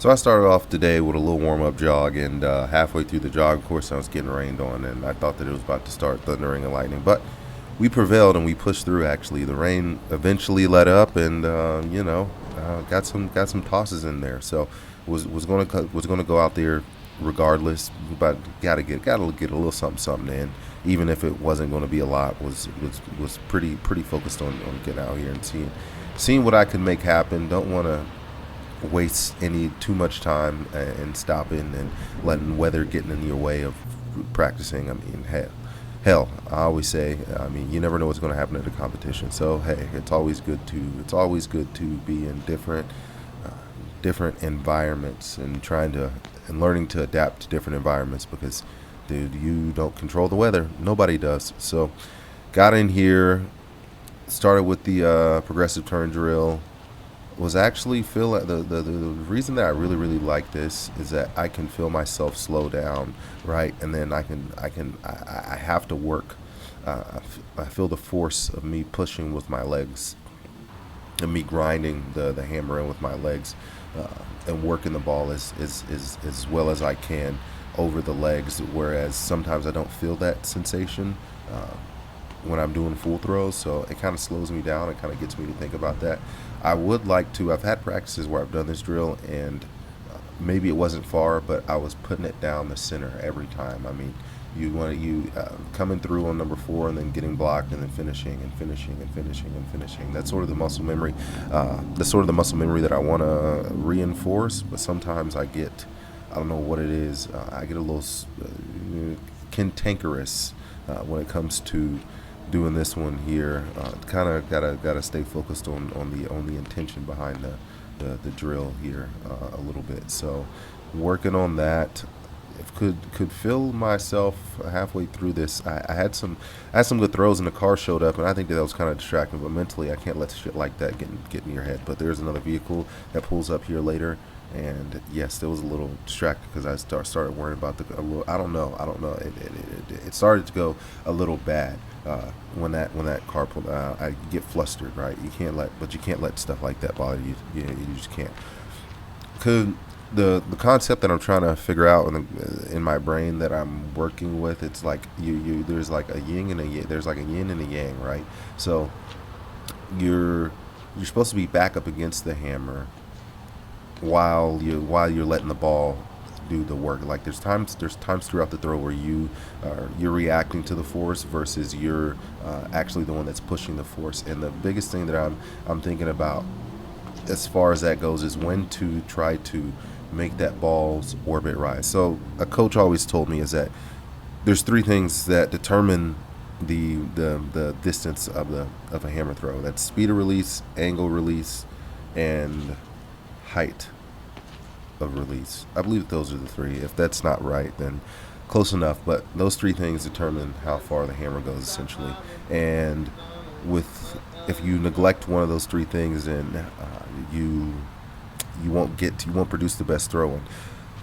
So I started off today with a little warm-up jog, and halfway through the jog, of course, I was getting rained on, and I thought that it was about to start thundering and lightning. But we prevailed and we pushed through. Actually, the rain eventually let up, and got some tosses in there. So was gonna go out there regardless, but gotta get a little something in, even if it wasn't going to be a lot. Was pretty focused on getting out here and seeing what I could make happen. Don't want to waste any too much time and stopping and letting weather getting in your way of practicing. I mean, hell, I always say, I mean, you never know what's going to happen at a competition. So hey, it's always good to be in uh, different environments and learning to adapt to different environments because, dude, you don't control the weather. Nobody does. So got in here, started with the progressive turn drill. Was actually feel like the reason that I really like this is that I can feel myself slow down, right, and then I have to work. I feel the force of me pushing with my legs and me grinding the hammer in with my legs, uh, and working the ball as well as I can over the legs. Whereas sometimes I don't feel that sensation uh, when I'm doing full throws, so it kind of slows me down. It kind of gets me to think about that. I would like to. I've had practices where I've done this drill, and maybe it wasn't far, but I was putting it down the center every time. I mean, you coming through on number four and then getting blocked and then finishing and finishing and finishing and finishing. That's sort of the muscle memory. That's sort of the muscle memory that I want to reinforce. But sometimes I don't know what it is. I get a little cantankerous when it comes to doing this one here. Kind of gotta stay focused on the intention behind the drill here a little bit. So working on that. If could feel myself halfway through this. I had some good throws, and the car showed up, and I think that was kind of distracting. But mentally, I can't let shit like that get in your head. But there's another vehicle that pulls up here later, and yes, there was a little distracted because started worrying about a little. I don't know. It started to go a little bad when that car pulled out. I get flustered, right? You can't let stuff like that bother you. You just can't. Could the concept that I'm trying to figure out in my brain that I'm working with, it's like you there's like a yin and a yang, there's like a yin and a yang, right? So you're supposed to be back up against the hammer while you're letting the ball do the work. Like there's times throughout the throw where you're reacting to the force versus you're actually the one that's pushing the force. And the biggest thing that I'm thinking about as far as that goes is when to try to make that ball's orbit rise. So a coach always told me is that there's three things that determine the distance of a hammer throw. That's speed of release, angle release, and height of release. I believe those are the three. If that's not right, then close enough. But those three things determine how far the hammer goes essentially. And with if you neglect one of those three things, then you won't produce the best throw. And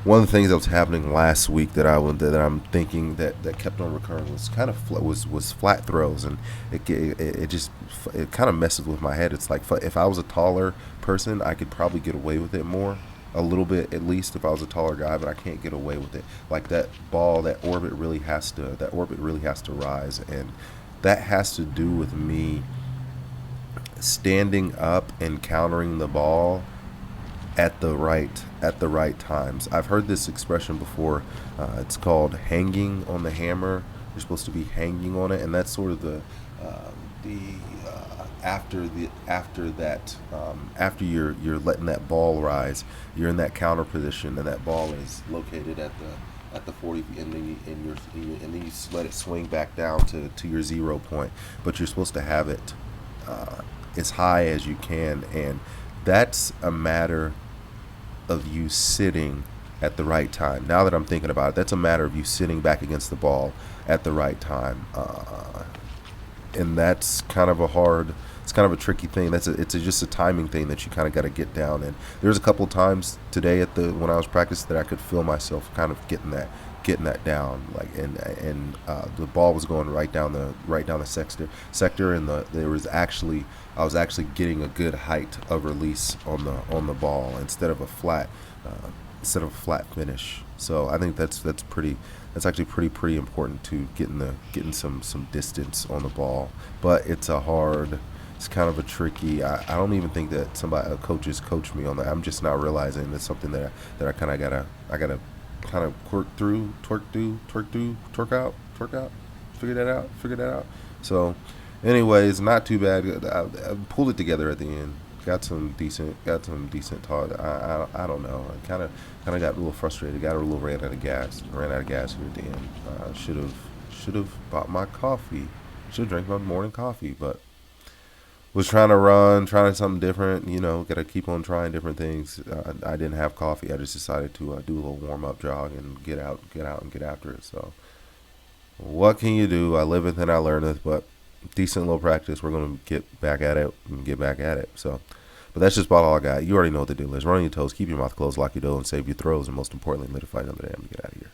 one of the things that was happening last week that I'm thinking that kept on recurring was kind of was flat throws, and it kind of messes with my head. It's like if I was a taller person, I could probably get away with it more, a little bit at least if I was a taller guy, but I can't get away with it. Like that orbit really has to rise, and that has to do with me standing up and countering the ball at the right times. I've heard this expression before. It's called hanging on the hammer. You're supposed to be hanging on it, and that's sort of the after you're letting that ball rise, you're in that counter position, and that ball is located at the 40, and then you let it swing back down to your 0 point, but you're supposed to have it as high as you can, and that's a matter of you sitting at the right time. Now that I'm thinking about it, that's a matter of you sitting back against the ball at the right time, and that's it's kind of a tricky thing. It's just a timing thing that you kind of got to get down. And there's a couple of times today when I was practicing that I could feel myself kind of getting that down, like and the ball was going right down the sector, and I was actually getting a good height of release on the ball instead of a flat instead of a flat finish. So I think that's actually pretty important to getting some distance on the ball. But it's kind of a tricky. I don't even think that a coaches coach me on that. I'm just not realizing that's something that I kind of gotta kind of figure that out. So, anyways, not too bad. I pulled it together at the end. Got some decent talk. I don't know. I kind of got a little frustrated. Got a little ran out of gas. Ran out of gas here at the end. Should have bought my coffee. Should have drank my morning coffee, but was trying something different. Got to keep on trying different things. I didn't have coffee. I just decided to do a little warm up jog and get out and get after it. So, what can you do? I liveth and I learneth, but decent little practice. We're gonna get back at it and get back at it. So, but that's just about all I got. You already know what the deal is. Run on your toes, keep your mouth closed, lock your door, and save your throws, and most importantly, let it fight another day. I'm gonna get out of here.